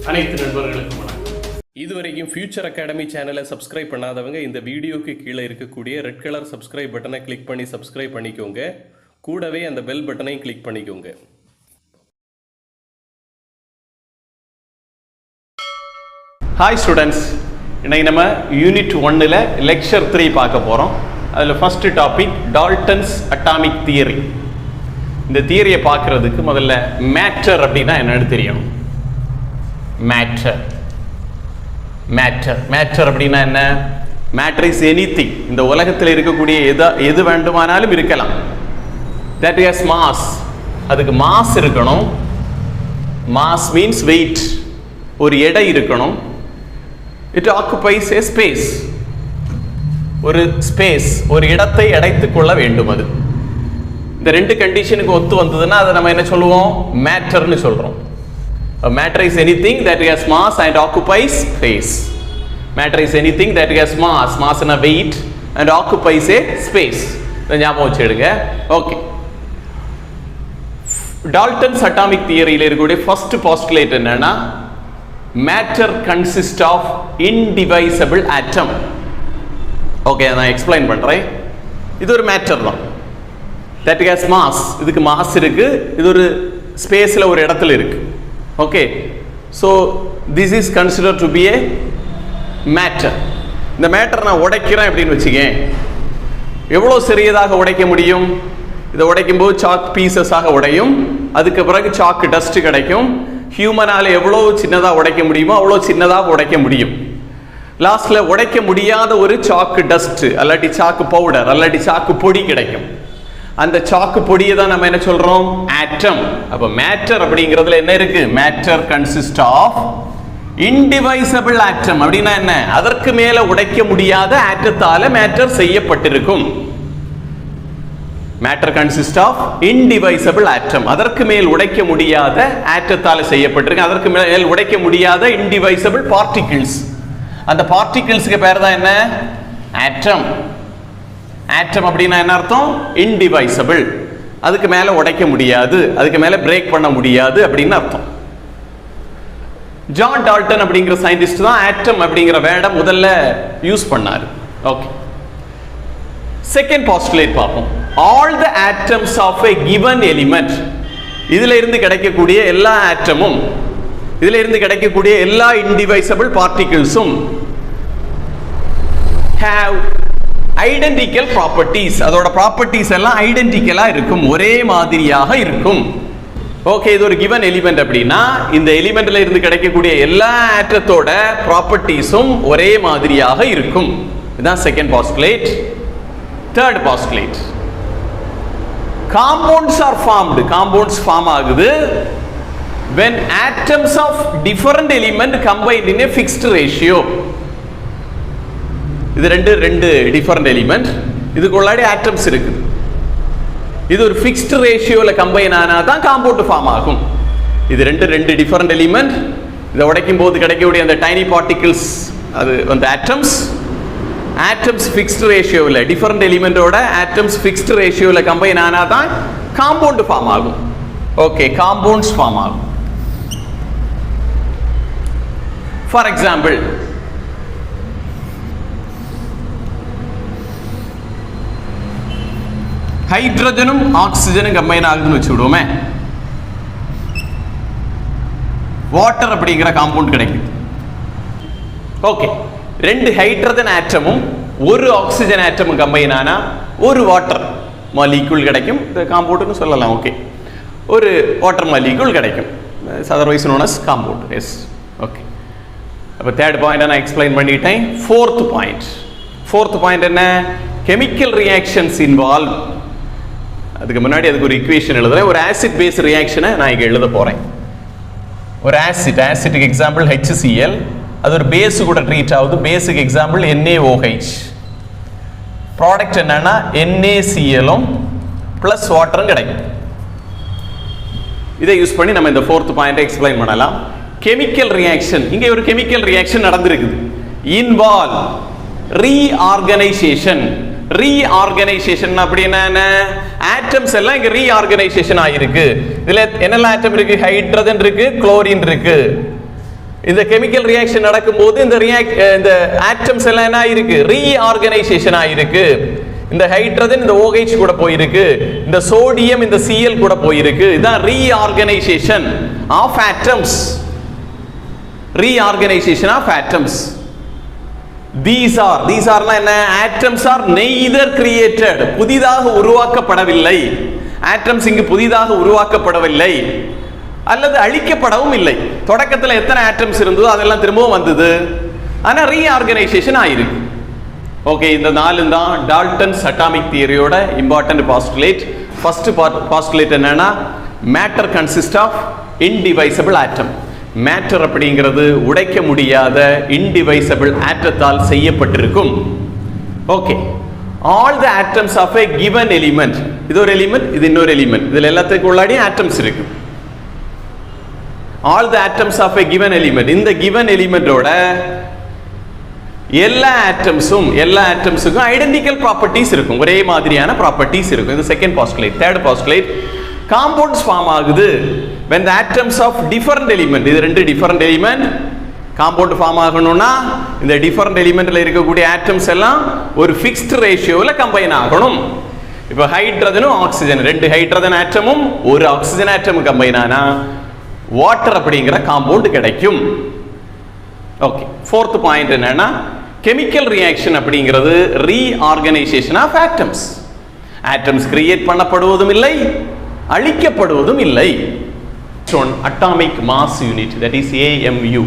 அனைத்து நண்பர்களுக்கும் வணக்கம். இதுவரைக்கும் ஃபியூச்சர் அகாடமி சேனலை சப்ஸ்கிரைப் பண்ணாதவங்க இந்த வீடியோக்கு கீழே இருக்கக்கூடிய ரெட் கலர் சப்ஸ்கிரைப் பட்டனை கிளிக் பண்ணி சப்ஸ்கிரைப் பண்ணிக்கோங்க. கூடவே அந்த பெல் பட்டனையும் கிளிக் பண்ணிக்கோங்க. ஹாய் ஸ்டூடெண்ட்ஸ், இன்னைக்கு நம்ம யூனிட் 1ல் லெக்சர் 3 பார்க்க போகிறோம். அதில் first topic Dalton's atomic theory. இந்த தியரியை பார்க்குறதுக்கு முதல்ல மேட்டர் அப்படின்னா என்னன்னு தெரியணும். மேட்டர் அப்படின்னா என்ன? Matter is anything. இந்த உலகத்தில் இருக்கக்கூடிய எது வேண்டுமானாலும் இருக்கலாம். That is mass. அதுக்கு மாஸ் இருக்கணும். Mass means weight. ஒரு எடை இருக்கணும். It occupies a space. ஒரு ஸ்பேஸ், ஒரு இடத்தை அடைத்துக் கொள்ள வேண்டும். அது இந்த ரெண்டு கண்டிஷனுக்கு ஒத்து வந்ததுன்னா அதை நம்ம என்ன சொல்லுவோம்? மேட்டர்னு சொல்றோம். A matter is anything that has mass and occupies space. Matter is anything that has mass and a weight and occupies a space. இதை ஞாபகம் வச்சுடுங்க. ஓகே, டால்டன்ஸ் அட்டாமிக் தியரியில் இருக்கக்கூடிய ஃபர்ஸ்ட் பாஸ்டுலேட் என்னன்னா, matter consist of indivisible atom. Okay, நான் explain பண்றேன். இது ஒரு மேட்டர் தான். that has mass. இதுக்கு மாஸ் இருக்கு. இது ஒரு ஸ்பேஸ்ல ஒரு இடத்துல இருக்கு. Okay, so this is consider to be a matter. இந்த மேட்டர் நான் உடைக்கிறேன் அப்படின்னு வச்சுக்கேன். எவ்வளோ சிறியதாக உடைக்க முடியும்? இதை உடைக்கும் போது சாக் பீசஸாக உடையும். அதுக்கு பிறகு சாக் டஸ்ட் கிடைக்கும். ஹியூமனால் எவ்வளோ சின்னதாக உடைக்க முடியுமோ அவ்வளோ சின்னதாக உடைக்க முடியும். லாஸ்ட்ல உடைக்க முடியாத ஒரு சாக்கு டஸ்ட் அல்லாட்டி சாக்கு பவுடர் அல்லாட்டி சாக்கு பொடி கிடைக்கும். அந்த சாக்கு பொடியை தான் நம்ம என்ன சொல்றோம்? ஆட்டம். அப்ப மேட்டர் அப்படிங்கிறதுல என்ன இருக்கு? மேட்டர் கன்சிஸ்ட் ஆஃப் இன்டிவைசபிள் ஆட்டம். அப்படின்னா என்ன? அதற்கு மேல உடைக்க முடியாத ஆட்டத்தால மேட்டர் செய்யப்பட்டிருக்கும். மேட்டர் கன்சிஸ்ட் ஆஃப் இன்டிவைசபிள் ஆட்டம். அதற்கு மேல் உடைக்க முடியாத ஆட்டத்தால செய்யப்பட்டிருக்கு. அதற்கு மேல் உடைக்க முடியாத இன்டிவைசபிள் பார்ட்டிகிள்ஸ். அந்த பார்ட்டிகிள்ஸ்க்கு பேர் தான் என்ன? ஆட்டம். ஆட்டம் அப்படின்னா என்ன அர்த்தம்? இன்டிவைசபிள். அதுக்கு மேல உடைக்க முடியாது, அதுக்கு மேல பிரேக் பண்ண முடியாது அப்படின்னு அர்த்தம். ஜான் டால்டன் அப்படிங்கிற சயின்டிஸ்ட் தான் ஆட்டம் அப்படிங்கிற வேர்டை முதல்ல யூஸ் பண்ணாரு. ஓகே, செகண்ட் பாஸ்டுலேட் பார்ப்போம். All the atoms of a given element. இதுல இருந்து கிடைக்கக்கூடிய எல்லா ஆட்டமும், இதுல இருந்து கிடைக்கக்கூடிய எல்லா இன்டிவைசபிள் பார்ட்டிகிள்ஸும் have ஐடென்டிக்கல் ப்ராப்பர்ட்டிஸ். அதோட ப்ராப்பர்ட்டிஸ் எல்லாம் ஐடென்டிக்கலா இருக்கும், ஒரே மாதிரியாக இருக்கும். ஓகே, இது ஒரு கிவன் எலிமெண்ட் அப்படின்னா இந்த எலிமெண்ட்ல இருந்து கிடைக்கக்கூடிய எல்லா ஆட்டத்தோட ப்ராப்பர்ட்டிஸும் ஒரே மாதிரியாக இருக்கும். இதுதான் second postulate. Third postulate, compounds are formed. Compounds form ஆகுது when atoms of different element combined in a fixed ratio. இது ரெண்டு டிஃபரண்ட் எலிமெண்ட். இதுக்குள்ளாடி ஆட்டம்ஸ் இருக்கு. இது ஒரு ஃபிக்ஸ்ட் ரேஷியோல கம்பைன் ஆனா தான் காம்பவுண்ட் ஃபார்ம் ஆகும். இது ரெண்டு டிஃபரண்ட் எலிமெண்ட். இதை உடைக்கும் போது கிடைக்கக்கூடிய அந்த டைனி பார்ட்டிகிள்ஸ் அது அந்த ஆட்டம்ஸ். ஆட்டம்ஸ் ஃபிக்ஸ்ட் ரேஷியோவில், டிஃபரண்ட் எலிமெண்டோட ஆட்டம்ஸ் ஃபிக்ஸ்ட் ரேஷியோவில் கம்பைன் ஆனா தான் காம்பவுண்ட் ஃபார்ம் ஆகும். ஓகே, காம்பவுண்ட்ஸ் ஃபார்ம் ஆகும். ஃபார் எக்ஸாம்பிள், ஹைட்ரஜனும் ஆக்சிஜனும் கம்பைன் ஆகுதுன்னு வச்சுவிடுவோமே, வாட்டர் அப்படிங்கிற காம்பவுண்ட் கிடைக்குது. ஓகே, ரெண்டு ஹைட்ரஜன் ஆட்டமும் ஒரு ஆக்சிஜன் ஆட்டமும் கம்பைன் ஆனா ஒரு வாட்டர் மாலிக்யூல் கிடைக்கும். காம்பவுண்ட்னு சொல்லலாம். ஓகே, ஒரு வாட்டர் மாலிக்யூல் கிடைக்கும். Otherwise known as compound. Yes, okay. அப்போ தேர்ட் பாயிண்ட் நான் எக்ஸ்பிளைன் பண்ணிட்டேன். ஃபோர்த் பாயிண்ட் என்ன? Chemical reactions involve. அதுக்கு முன்னாடி அதுக்கு ஒரு ஈக்குவேஷன் எழுதுறேன். ஒரு ஆசிட் பேஸ் ரியாக்ஷனை நான் இங்கே எழுத போறேன். ஒரு ஆசிட்டுக்கு எக்ஸாம்பிள் HCl. அது ஒரு பேஸ் கூட ட்ரீட் ஆகுது. பேஸுக்கு எக்ஸாம்பிள் NaOH. ப்ராடக்ட் என்னன்னா NaClம் பிளஸ் வாட்டரும் கிடைக்கும். இதை யூஸ் பண்ணி நம்ம இந்த ஃபோர்த் பாயிண்டை எக்ஸ்பிளைன் பண்ணலாம். கெமிக்கல் ரியாக்ஷன், இங்கே ஒரு கெமிக்கல் ரியாக்ஷன் நடந்திருக்குது. Involve reorganisation. ரீஆர்கனைசேஷன் அப்படின்னா என்ன? ஆட்டம்ஸ் எல்லாம் இங்க ரீஆர்கனைசேஷன் ஆயிருக்கு. இதுல என்னெல்லாம் ஆட்டம் இருக்கு? ஹைட்ரஜன் இருக்கு, குளோரின் இருக்கு. இந்த கெமிக்கல் ரியாக்ஷன் நடக்கும்போது இந்த ஆட்டம்ஸ் எல்லாம் என்ன ஆயிருக்கு, ரீஆர்கனைசேஷன் ஆயிருக்கு. இந்த ஹைட்ரஜன் இந்த OH கூட போயிருக்கு, இந்த சோடியம் இந்த Cl கூட போயிருக்கு. இதான் reorganisation of atoms. Reorganisation of atoms. These are என்ன, atoms are neither created, புதிதாக உருவாக்கப்படவில்லை. ஆட்டம்ஸ் இங்கு புதிதாக உருவாக்கப்படவில்லை அல்லது அழிக்கப்படவும் இல்லை. தொடக்கத்தில் எத்தனை ஆட்டம்ஸ் இருந்ததோ அதெல்லாம் திரும்பவும் வந்தது, ஆனா ரீஆர்கனைசேஷன் ஆயிருக்கு. ஓகே, இந்த நாலு தான் டால்டன்ஸ் அட்டாமிக் தியரியோட இம்பார்ட்டன்ட் பாஸ்டுலேட். ஃபர்ஸ்ட் பாஸ்டுலேட் என்னன்னா, matter consist of indivisible atom. Matter அப்படிங்கிறது உடைக்க முடியாத இன்டிவைசபிள் ஆட்டத்தால் செய்யப்பட்டிருக்கும். Okay, all the atoms of a given element, இது ஒரு எலிமெண்ட், இது இன்னொரு எலிமெண்ட், இதுல எல்லாத்துக்கும் உள்ளாடி ஆட்டம்ஸ் இருக்கு. All the atoms of a given element, இந்த given எலிமெண்டோட எல்லா ஆட்டம்ஸுக்கும் ஐடென்டிக்கல் ப்ராப்பர்ட்டிஸ் இருக்கும், ஒரே மாதிரியான ப்ராப்பர்ட்டிஸ் இருக்கும். இது second postulate. Third postulate, compounds form ஆகுது when the atoms of different element, இது ரெண்டு டிஃபரண்ட் எலிமெண்ட் காம்பவுண்ட் ஃபார்ம் ஆகணும்னா இந்த டிஃபரண்ட் எலிமெண்ட்ல இருக்கக்கூடிய ஆட்டம்ஸ் எல்லாம் ஒரு ஃபிக்ஸ்ட் ரேஷியோல கம்பைன் ஆகணும். இப்போ ஹைட்ரஜனும் ஆக்சிஜன், ரெண்டு ஹைட்ரஜன் ஆட்டமும் ஒரு ஆக்சிஜன் ஆட்டமும் கம்பைன் ஆனா வாட்டர் அப்படிங்கிற காம்பவுண்ட் கிடைக்கும். ஓகே, ஃபோர்த் பாயிண்ட் என்னன்னா, கெமிக்கல் ரியாக்ஷன் அப்படிங்கிறது reorganisation of atoms. Atoms create பண்ணப்படுவதும் இல்லை, அழிக்கப்படுவதும் இல்லை. Atomic mass unit, that is AMU.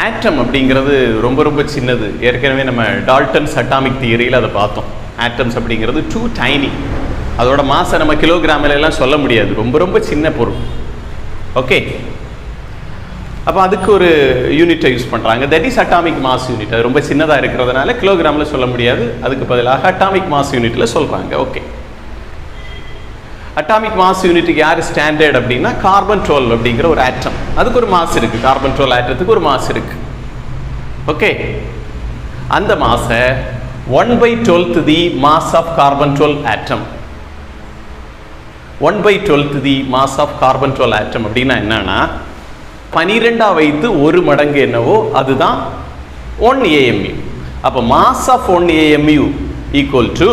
Atom அப்படிங்கிறது ரொம்ப ரொம்ப சின்னது. ஏற்கனவே நம்ம டால்டன்ஸ் அட்டாமிக் தியரியில் அதை பார்த்தோம். ஆட்டம்ஸ் அப்படிங்கிறது டூ டைனி, அதோட மாசை நம்ம கிலோகிராமில் எல்லாம் சொல்ல முடியாது, ரொம்ப ரொம்ப சின்ன பொருள். ஓகே, அப்போ அதுக்கு ஒரு யூனிட்டை யூஸ் பண்ணுறாங்க, that is atomic mass unit. அது ரொம்ப சின்னதாக இருக்கிறதுனால கிலோகிராமில் சொல்ல முடியாது, அதுக்கு பதிலாக அட்டாமிக் மாஸ் யூனிட்டில் சொல்கிறாங்க. ஓகே, அட்டாமிக் மாஸ் யூனிட்டுக்கு யார் ஸ்டாண்டர்ட் அப்படின்னா, கார்பன் 12 அப்படிங்கிற ஒரு ஆட்டம், அதுக்கு ஒரு மாஸ் இருக்கு. கார்பன் 12 ஆட்டத்துக்கு ஒரு மாஸ் இருக்கு. ஓகே, அந்த மாஸை 1/12 the mass of carbon 12 atom. 1/12 the mass of carbon 12 atom அப்படின்னா என்னன்னா, 12 வைத்து ஒரு மடங்கு என்னவோ அதுதான் 1 AMU. அப்போ mass of 1 AMU equal to,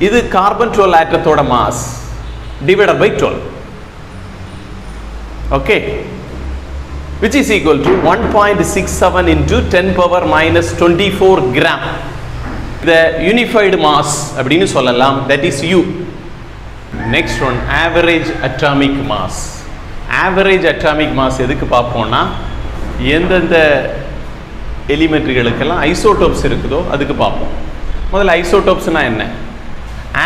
இது கார்பன் 12 ஆட்டத்தோட mass divided by 12. Okay, which is equal to 1.67 into 10 power minus 24 gram. the unified mass அப்படினு சொல்லலாம், that is U. next one, average atomic mass. average atomic mass எதுக்கு பார்ப்போம்னா, எந்தெந்த எலிமெண்ட்களுக்கெல்லாம் isotopes இருக்குதோ அதுக்கு பார்ப்போம். முதல்ல ஐசோடோப்ஸ்னா என்ன,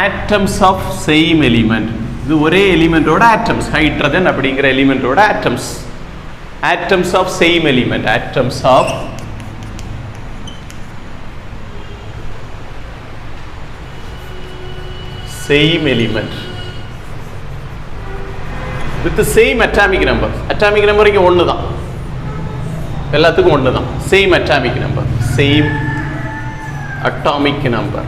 atoms of same element. இது ஒரே எலிமெண்டோட ஆட்டம்ஸ், ஹைட்ரஜன் அப்படிங்கிற எலிமெண்டோட atoms. atoms of same element, atoms of same element with the same atomic number. atomic number இங்க ஒன்று தான், எல்லாத்துக்கும் ஒன்று தான், same atomic number, same atomic number,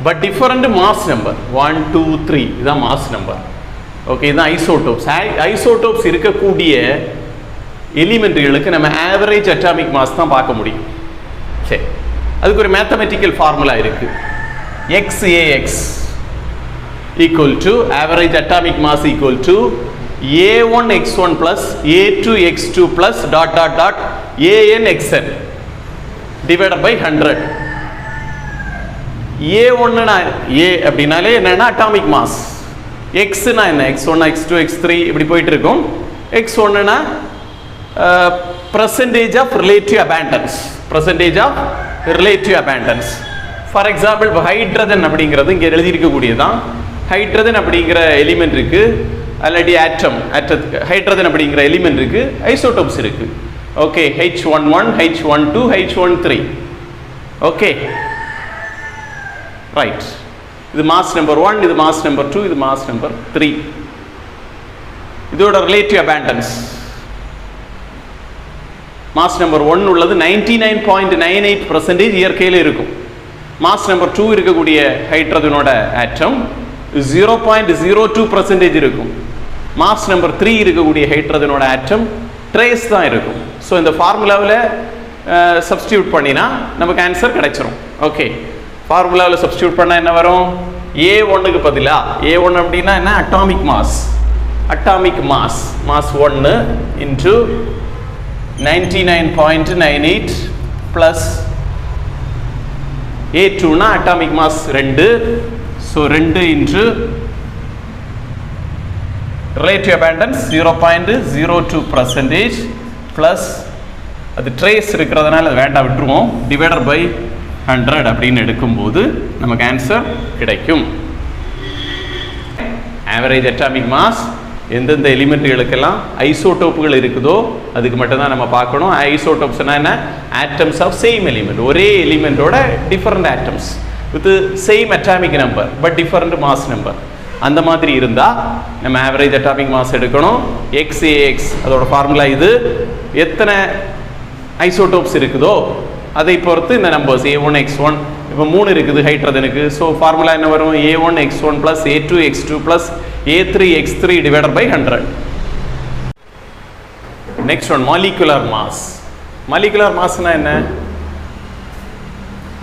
but different mass number. 1 2 3 இதான் mass number. ஓகே, இதான் isotopes. Isotopes இருக்கக்கூடிய எலிமெண்ட்களுக்கு நம்ம ஆவரேஜ் அட்டாமிக் மாஸ் தான் பார்க்க முடியும். சரி, அதுக்கு ஒரு மேத்தமெட்டிக்கல் ஃபார்முலா இருக்கு. XAX equal to average atomic mass equal to A1x1 plus A2x2 plus dot dot dot ANXN divided by 100. A1 A அப்படினாலே என்னன்னா அட்டாமிக் மாஸ், Xனா என்ன, X1 X2 X3 இப்படி போயிட்டு இருக்கும். X1 னா percentage of relative abundance, percentage of relative abundance. For example hydrogen அப்படிங்கிறது இங்கே எழுதியிருக்கக்கூடியதான். Hydrogen அப்படிங்கிற எலிமெண்ட் இருக்கு, ஆல்ரெடி ஆட்டம், ஹைட்ரஜன் அப்படிங்கிற எலிமெண்ட் இருக்கு, ஐசோடோப்ஸ் இருக்கு. Okay, H11 H12 H13. Okay, right. இது மாஸ் நம்பர் 1, இது மாஸ் நம்பர் 2, இது மாஸ் நம்பர் 3. இதோட ரிலேட்டிவ் அபேண்டன்ஸ் மாஸ் நம்பர் 1 உள்ளது 99.98% இயற்கையில் இருக்கும். மாஸ் நம்பர் 2 இருக்கக்கூடிய ஹைட்ரஜனோட ஆட்டம் 0.02% இருக்கும். மாஸ் நம்பர் 3 இருக்கக்கூடிய ஹைட்ரஜனோட ஆட்டம் ட்ரேஸ் தான் இருக்கும். ஸோ இந்த ஃபார்முலாவில் சப்ஸ்டியூட் பண்ணினா நமக்கு ஆன்சர் கிடைச்சிரும். ஓகே, ஃபார்முலாவில் சப்ஸ்டியூட் பண்ணால் என்ன வரும்? A1க்கு பதிலாக A1 அப்படின்னா என்ன? Atomic mass. Atomic mass 1 into 99.98 plus A2னா atomic mass 2. So 2 into relative abundance 0.02% plus அது ட்ரேஸ் இருக்கிறதுனால அது வேண்டாம் விட்டுருவோம், டிவைடர் பை 100 அப்படின்னு எடுக்கும்போது நமக்கு ஆன்சர் கிடைக்கும். ஆவரேஜ் அட்டாமிக் மாஸ் எந்தெந்த எலிமெண்ட்டுகளுக்கெல்லாம் ஐசோடோப்புகள் இருக்குதோ அதுக்கு மட்டும்தான் நம்ம பார்க்கணும். ஐசோடோப்ஸ்னா என்ன? ஆட்டம்ஸ் ஆஃப் சேம் எலிமெண்ட், ஒரே எலிமெண்டோட different atoms with same atomic number but different mass number. அந்த மாதிரி இருந்தால் நம்ம ஆவரேஜ் அட்டாமிக் மாஸ் எடுக்கணும். XAX அதோட ஃபார்முலா இது. எத்தனை ஐசோடோப்ஸ் இருக்குதோ அதை பொறுத்து இந்த நம்பர்ஸ் A1 X1 இப்போ 3 இருக்குது ஹைட்ரஜனுக்கு. ஸோ ஃபார்முலா என்ன வரும்? A1 X1 plus A2 X2 plus A3 X3 divided by 100. Next one molecular mass. Molecular மாஸ்னா என்ன?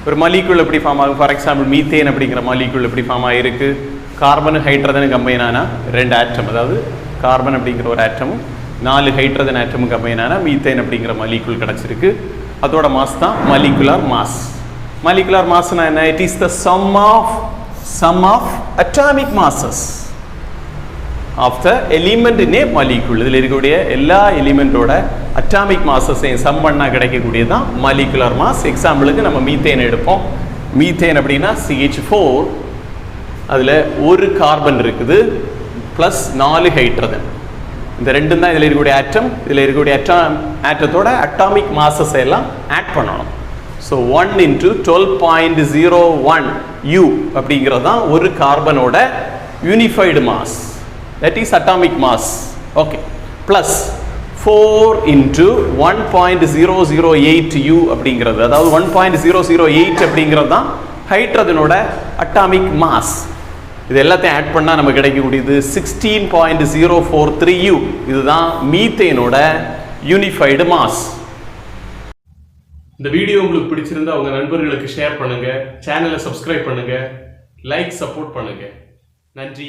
ஒரு மாலிகுல் எப்படி ஃபார்ம் ஆகும்? ஃபார் எக்ஸாம்பிள் மீத்தேன் அப்படிங்கிற மாலிகுல் எப்படி ஃபார்ம் ஆகிருக்கு? கார்பன் ஹைட்ரஜன் கம்பைன் ஆனால் 2 ஆட்டம், அதாவது கார்பன் அப்படிங்கிற ஒரு ஆட்டமும் 4 ஹைட்ரஜன் ஆட்டமும் கம்பைன் ஆனால் மீத்தேன் அப்படிங்கிற மாலிகுல் கிடச்சிருக்கு. அதோட மாஸ் தான் மாலிகுலர் மாஸ். மாலிகுலர் மாஸ்னா என்ன? It is the sum of atomic masses of the element in a molecule. இதில் இருக்கக்கூடிய எல்லா எலிமெண்டோட அட்டாமிக் மாசஸையும் சம் பண்ணால் கிடைக்கக்கூடியதான் மாலிகுலர் மாஸ். எக்ஸாம்பிளுக்கு நம்ம மீத்தேன் எடுப்போம். மீத்தேன் அப்படின்னா CH4, அதில் ஒரு கார்பன் இருக்குது ப்ளஸ் 4 ஹைட்ரஜன். இந்த ரெண்டும் தான் இதில் இருக்கக்கூடிய ஆட்டம். இதில் இருக்கக்கூடிய ஆட்டத்தோட அட்டாமிக் மாசஸ் எல்லாம் ஆட் பண்ணணும். ஸோ 1 இன்ட்டு 12.01 U அப்படிங்கிறது தான் ஒரு கார்பனோட unified mass, that is atomic mass. Okay, plus 4 into 1.008 U அப்படிங்கிறது, அதாவது 1.008 அப்படிங்கிறது தான் ஹைட்ரஜனோட அட்டாமிக் மாஸ். இது எல்லாத்தையும் ஆட் பண்ணால் நமக்கு கிடைக்கக்கூடியது 16.043 U. இதுதான் மீத்தேனோட யூனிஃபைடு மாஸ். இந்த வீடியோ உங்களுக்கு பிடிச்சிருந்தா உங்க நண்பர்களுக்கு ஷேர் பண்ணுங்க, சேனலை சப்ஸ்கிரைப் பண்ணுங்க, லைக் சப்போர்ட் பண்ணுங்க. நன்றி.